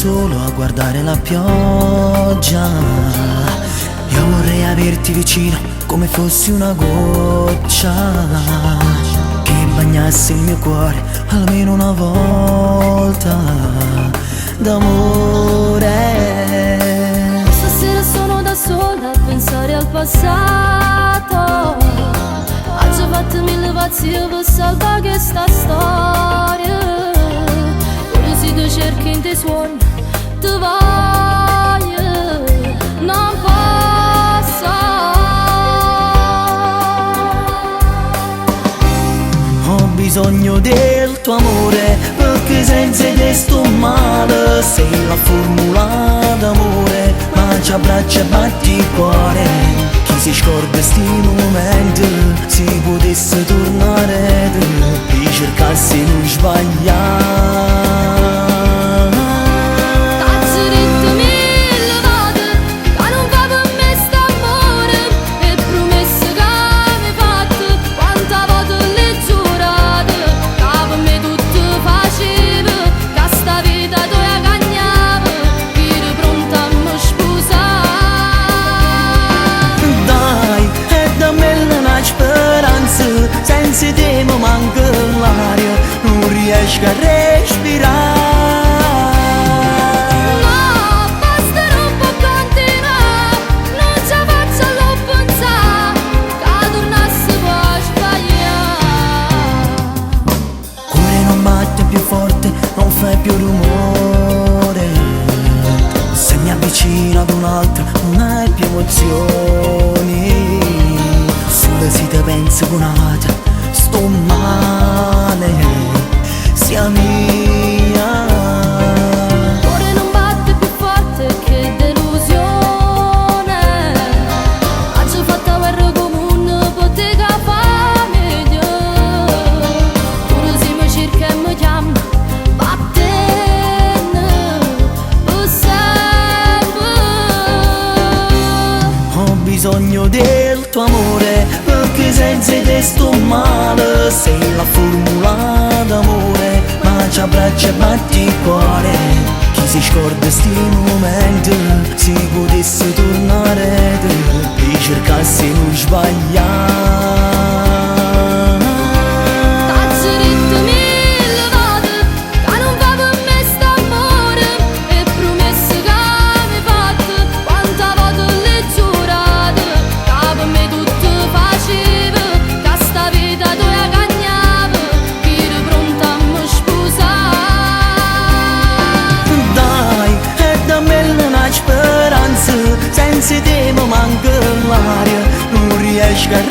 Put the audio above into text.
solo a guardare la pioggia. Io vorrei averti vicino come fossi una goccia che bagnasse il mio cuore almeno una volta d'amore. Stasera sono da sola a pensare al passato. Ha già fatto mille pazzi per salvare questa storia. Ora se tu cerchi in te suoni, ti voglio, non posso. Ho bisogno del tuo amore, perché senza te sto male. Sei la formula d'amore, ma ci abbraccia e batti il cuore. Chi si scorda sti momenti, si potesse tornare e cercasse di non sbagliare. Senza te mi manca l'aria, non riesco a respirare. No, basta, non può continuare, non ci faccio a pensare che tornasse poi sbagliare. Cuore non batte più forte, non fai più rumore. Se mi avvicino ad un'altra non hai più emozioni. Solo se te penso con un'altra sto male, sia mia. Cuore non batte più forte, che delusione. Ha già fatto guerra comune, poteva fare meglio. Ora si mi cerca e mi chiama, vattene per sempre. Ho bisogno del tuo amore, perché senza te sto male. Sei la formula d'amore, ma ci abbraccia e batti il cuore. Chi si scorda sti momenti, si potesse tornare e cercasse di non sbagliare. Senza te mi manca l'aria, non riesco a